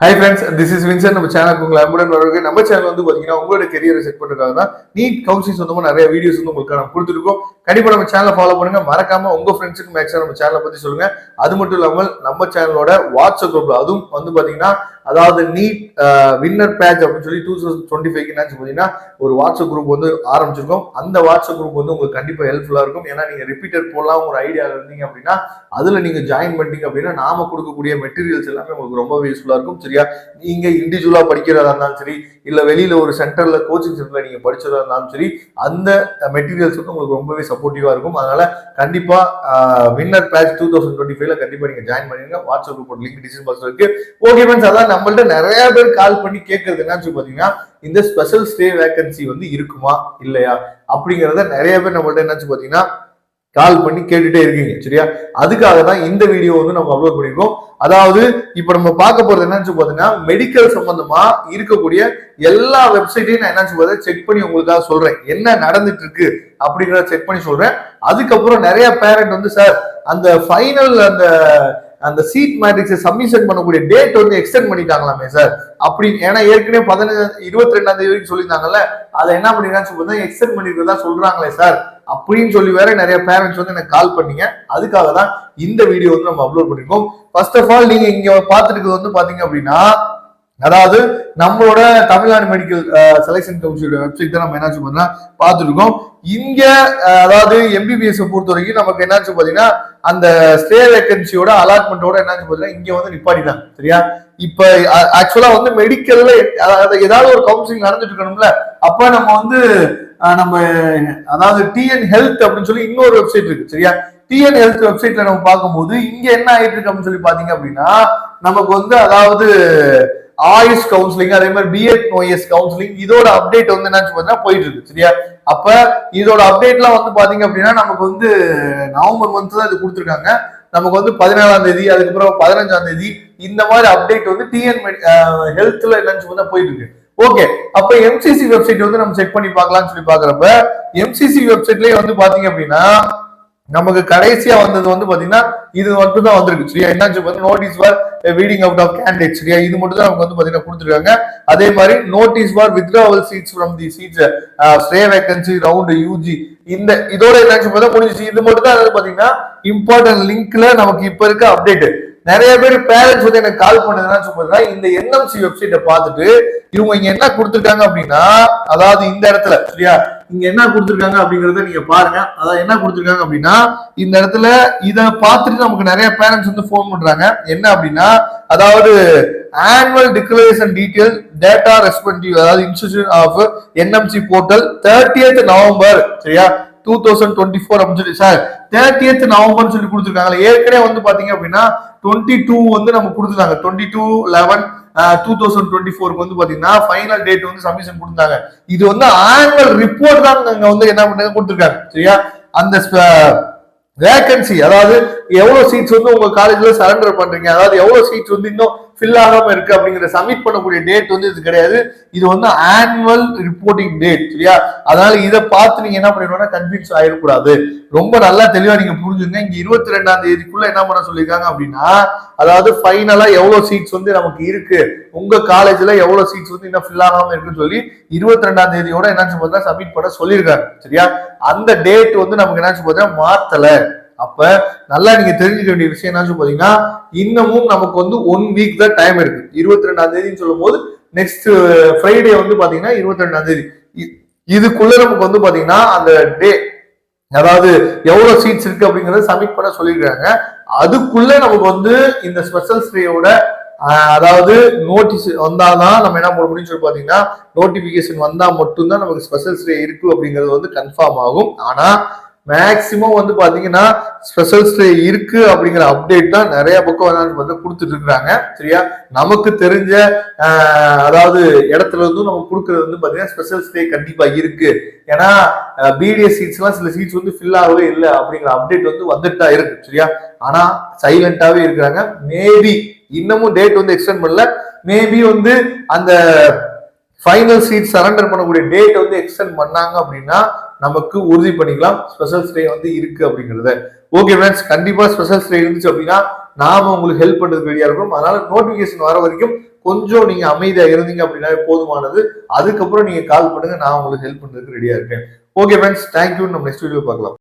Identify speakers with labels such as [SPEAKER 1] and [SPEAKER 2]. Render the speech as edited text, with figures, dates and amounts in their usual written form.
[SPEAKER 1] Hi friends, this is Vincent. நம்ம சேனலுக்கு உங்களை அன்புடன் வரவேற்கிறேன். நம்ம சேனல் வந்து பாத்தீங்கன்னா உங்களோட கெரியரை செட் பண்றதுக்காக தான் நீட் கவுன்சிலிங் சொந்தமா நிறைய வீடியோஸ் வந்து உங்களுக்கு நம்ம கொடுத்துருக்கோம். கண்டிப்பா நம்ம சேனலை ஃபாலோ பண்ணுங்க. மறக்காம உங்க ஃப்ரெண்ட்ஸுக்கு மேக்ஸிமம் நம்ம சேனலை பத்தி சொல்லுங்க. அது மட்டும் இல்லாமல் நம்ம சேனலோட வாட்ஸ்அப் குரூப்ல அதுவும் வந்து பாத்தீங்கன்னா அதாவது நீட் வின்னர் பேட்ச் அப்படின்னு சொல்லி 2025 பாத்தீங்கன்னா ஒரு வாட்ஸ்அப் குரூப் வந்து ஆரம்பிச்சிருக்கோம். அந்த வாட்ஸ்அப் குரூப் வந்து உங்களுக்கு கண்டிப்பா ஹெல்ப்ஃபுல்லா இருக்கும். ஏன்னா நீங்க ரிப்பீட்டர் போடலாம் ஒரு ஐடியா இருந்தீங்க அப்படின்னா அதுல நீங்க ஜாயின் பண்ணிட்டீங்க அப்படின்னா நாம கொடுக்கக்கூடிய மெட்டீரியல்ஸ் எல்லாமே உங்களுக்கு ரொம்ப யூஸ்ஃபுல்லா இருக்கும். சரியா, நீங்க இண்டிவிஜுவலா படிக்கிறதா இருந்தாலும் சரி, இல்ல வெளியில ஒரு சென்டர்ல கோச்சிங் சென்டர்ல நீங்க படிச்சதா இருந்தாலும் சரி, அந்த மெட்டீரியல்ஸ் வந்து உங்களுக்கு ரொம்பவே சப்போர்ட்டிவா இருக்கும். அதனால கண்டிப்பா வின்னர் பேட்ச் 2025ல கண்டிப்பா நீங்க ஜாயின் பண்ணிருங்க. வாட்ஸ்அப் குரூப் லிங்க் டிஸ்கிரிப்ஷன் பாக்ஸ்ல இருக்கு. ஓகே ஃப்ரெண்ட்ஸ், அதான் நம்மள்ட்ட நிறைய பேர் கால் பண்ணி கேட்கறது என்னன்னு பாத்தீங்கன்னா இந்த ஸ்பெஷல் ஸ்டே வேகன்சி வந்து இருக்குமா இல்லையா அப்படிங்கறத நிறைய பேர் நம்மள்ட்ட என்னன்னு பாத்தீங்கன்னா கால் பண்ணி கேட்டுட்டே இருக்கீங்க. சரியா, அதுக்காக தான் இந்த வீடியோ வந்து நம்ம அப்லோட் பண்ணிருக்கோம். அதாவது இப்ப நம்ம பார்க்க போறது என்னன்னு பாத்தீங்கன்னா மெடிக்கல் சம்பந்தமா இருக்கக்கூடிய எல்லா வெப்சைட்டையும் நான் என்னன்னு செக் பண்ணி உங்களுக்காக சொல்றேன். என்ன நடந்துட்டு இருக்கு அப்படிங்கறத செக் பண்ணி சொல்றேன். அதுக்கப்புறம் நிறைய பேரண்ட் வந்து சார் அந்த ஃபைனல் அந்த சீட் மேட்ரிக்ஸ் சப்மிஷன் பண்ணக்கூடிய டேட் வந்து எக்ஸ்டெண்ட் பண்ணிட்டாங்களாமே சார் அப்படி, ஏன்னா ஏற்கனவே 22ஆம் தேதி வரைக்கும் சொல்லியிருந்தாங்கல்ல, அதை என்ன பண்ணிருக்கான்னு எக்ஸ்டெண்ட் பண்ணிருக்கதா சொல்றாங்களே சார் அப்படின்னு சொல்லி வேற நிறைய பேரண்ட்ஸ் வந்து எனக்கு கால் பண்ணீங்க. அதுக்காக தான் இந்த வீடியோ வந்து நம்ம அப்லோட் பண்ணிருக்கோம். ஃபர்ஸ்ட் ஆஃப் ஆல் நீங்க இங்க பார்த்துட்டு வந்து பாத்தீங்க அப்படின்னா அதாவது நம்மளோட Tamil Nadu medical selection council website தான் நம்ம என்னாச்சு பார்த்தீங்கன்னா பார்த்துருக்கோம். இங்க அதாவது எம்பிபிஎஸ் பொறுத்த வரைக்கும் நமக்கு என்னாச்சு பாத்தீங்கன்னா அந்த ஸ்டே வேகன்சியோட அலாட்மெண்டோட என்னாச்சு பாத்தீங்கன்னா இங்க வந்து நிப்பாட்டிட்டாங்க. சரியா, இப்ப ஆக்சுவலா வந்து மெடிக்கல்ல ஏதாவது ஒரு கவுன்சிலிங் நடந்துட்டு இருக்கணும்ல, அப்ப நம்ம வந்து நம்ம அதாவது டிஎன் ஹெல்த் அப்படின்னு சொல்லி இன்னொரு வெப்சைட் இருக்கு. சரியா, டிஎன் ஹெல்த் வெப்சைட்ல நம்ம பார்க்கும்போது இங்க என்ன ஆயிட்டு இருக்கு அப்படின்னு சொல்லி பாத்தீங்க அப்படின்னா நமக்கு வந்து அதாவது ஆயுஷ் கவுன்சிலிங் அதே மாதிரி பிஎட் நோஎஸ் கவுன்சிலிங் இதோட அப்டேட் வந்து என்ன போயிட்டு இருக்கு. சரியா, அப்ப இதோட அப்டேட்லாம் வந்து பாத்தீங்க அப்படின்னா நமக்கு வந்து நவம்பர் மந்த் தான் இது கொடுத்துருக்காங்க. நமக்கு வந்து 17ஆம் தேதி அதுக்கப்புறம் 15ஆம் தேதி இந்த மாதிரி அப்டேட் வந்து டிஎன் ஹெல்த்ல என்னன்னு போயிட்டு இருக்கு. ஓகே, அப்ப எம்சிசி வெப்சைட் வந்து நம்ம செக் பண்ணி பார்க்கலாம்னு சொல்லி பாக்குறப்ப எம்சிசி வெப்சைட்லயே வந்து பாத்தீங்க அப்படின்னா நமக்கு கடைசியா வந்தது வந்து பாத்தீங்கன்னா இது மட்டும் தான் வந்திருக்கு. சரியா, என்ன notice for weeding out of candidate. சரியா, இது மட்டும் தான் நமக்கு வந்து பாத்தீங்கன்னா கொடுத்துருக்காங்க. அதே மாதிரி notice for withdrawal seats from the seats stay vacancy round UG இந்த இதோட என்ன முடிஞ்சிச்சு. இது மட்டும் தான் பாத்தீங்கன்னா இம்பார்ட்டன்ட் லிங்க்ல நமக்கு இப்ப இருக்க அப்டேட். நிறைய பேர் பேரண்ட்ஸ் வந்து எனக்கு கால் பண்ணதுன்னா இந்த என்எம்சி வெப்சைட்டை பார்த்துட்டு இவங்க இங்க என்ன கொடுத்துருக்காங்க அப்படின்னா அதாவது இந்த இடத்துல சரியா இங்க என்ன கொடுத்துருக்காங்க அப்படிங்கறத நீங்க பாருங்க. அதாவது என்ன கொடுத்துருக்காங்க அப்படின்னா இந்த இடத்துல இதை பார்த்துட்டு நமக்கு நிறைய பேரண்ட்ஸ் வந்து போன் பண்றாங்க. என்ன அப்படின்னா அதாவது annual declaration detail data responsive அதாவது institute of NMC portal 30th November சரியா 2024 அப்படின்னு சொல்லி சார் 30th நவம்பர் சொல்லி கொடுத்துருக்காங்க. ஏற்கனவே வந்து பாத்தீங்க அப்படின்னா 22 வந்து நம்ம கொடுத்துருந்தாங்க. 22/11/2024 வந்து பாத்தீங்கன்னா ஃபைனல் டேட் வந்து சப்மிஷன் கொடுத்தாங்க. இது வந்து ஆனுவல் ரிப்போர்ட் தான் இங்க வந்து என்ன பண்ண கொடுத்துருக்காங்க. சரியா, அந்த வேகன்சி அதாவது எவ்வளவு சீட்ஸ் வந்து உங்க காலேஜ்ல சரண்டர் பண்றீங்க, அதாவது எவ்வளவு சீட்ஸ் வந்து இன்னும் ஃபில் ஆகாம இருக்கு அப்படிங்கிற சப்மிட் பண்ணக்கூடிய டேட் வந்து இது கிடையாது. இது வந்து ஆனுவல் ரிப்போர்ட்டிங் டேட். சரியா, அதனால இதை பார்த்து நீங்க என்ன பண்ணிடுவோம்னா கன்ஃபியூஸ் ஆயிடக்கூடாது. ரொம்ப நல்லா தெளிவா நீங்க புரிஞ்சுங்க. இங்க 22ஆம் தேதிக்குள்ள என்ன பண்ண சொல்லியிருக்காங்க அப்படின்னா அதாவது ஃபைனலா எவ்வளவு சீட்ஸ் வந்து நமக்கு இருக்கு, உங்க காலேஜ்ல எவ்வளவு சீட்ஸ் வந்து இன்னும் ஃபில் ஆகாம இருக்குன்னு சொல்லி 22ஆம் தேதியோட என்ன சப்மிட் பண்ண சொல்லியிருக்காங்க. சரியா, அந்த டேட் வந்து நமக்கு என்ன மாத்தல. அப்ப நல்லா நீங்க தெரிஞ்சுக்க வேண்டிய விஷயம் என்ன பாத்தீங்கன்னா இன்னமும் நமக்கு வந்து 1 வீக் தான் டைம் இருக்கு. 22ஆம் தேதின்னு சொல்லும் போது நெக்ஸ்ட் ஃப்ரைடே வந்து பாத்தீங்கன்னா 22ஆம் தேதி இதுக்குள்ள நமக்கு வந்து பாத்தீங்கன்னா அந்த டே அதாவது எவ்வளவு சீட்ஸ் இருக்கு அப்படிங்கறத சப்மிட் பண்ண சொல்லியிருக்காங்க. அதுக்குள்ள நமக்கு வந்து இந்த ஸ்பெஷல் ஸ்டேயோட அதாவது நோட்டீஸ் வந்தாதான் நம்ம என்ன பண்ண முடியும்னு சொல்லி பாத்தீங்கன்னா நோட்டிபிகேஷன் வந்தா மட்டும்தான் நமக்கு ஸ்பெஷல் ஸ்டே இருக்கு அப்படிங்கிறது வந்து கன்ஃபார்ம் ஆகும். ஆனா மேக்சிமம் வந்து பாத்தீங்கன்னா ஸ்பெஷல் ஸ்டே இருக்கு அப்படிங்கிற அப்டேட் தான் நிறைய பக்கம் கொடுத்துட்டு இருக்காங்க. சரியா, நமக்கு தெரிஞ்ச அதாவது இடத்துல இருந்து நம்ம கொடுக்கறது வந்து பாத்தீங்கன்னா ஸ்பெஷல் ஸ்டே கண்டிப்பா இருக்கு. ஏன்னா பிடிஎஸ் சீட்ஸ் எல்லாம் சில சீட்ஸ் வந்து ஃபில் ஆகவே இல்லை அப்படிங்கிற அப்டேட் வந்து வந்துட்டு தான் இருக்கு. சரியா, ஆனா சைலண்டாவே இருக்கிறாங்க. மேபி இன்னமும் டேட் வந்து எக்ஸ்டெண்ட் பண்ணல. மேபி வந்து அந்த ஃபைனல் சீட் சரண்டர் பண்ணக்கூடிய டேட் வந்து எக்ஸ்டெண்ட் பண்ணாங்க அப்படின்னா நமக்கு உறுதி பண்ணிக்கலாம் ஸ்பெஷல் ஸ்டே வந்து இருக்கு அப்படிங்கறத. ஓகே ஃப்ரெண்ட்ஸ், கண்டிப்பா ஸ்பெஷல் ஸ்டே இருந்துச்சு அப்படின்னா நாம உங்களுக்கு ஹெல்ப் பண்றதுக்கு ரெடியா இருக்கணும். அதனால நோட்டிபிகேஷன் வர வரைக்கும் கொஞ்சம் நீங்க அமைதியா இருந்தீங்க அப்படின்னாவே போதுமானது. அதுக்கப்புறம் நீங்க கால் பண்ணுங்க, நான் உங்களுக்கு ஹெல்ப் பண்றதுக்கு ரெடியா இருக்கேன். Okay friends, thank you. நம்ம நெக்ஸ்ட் வீடியோ பார்க்கலாம்.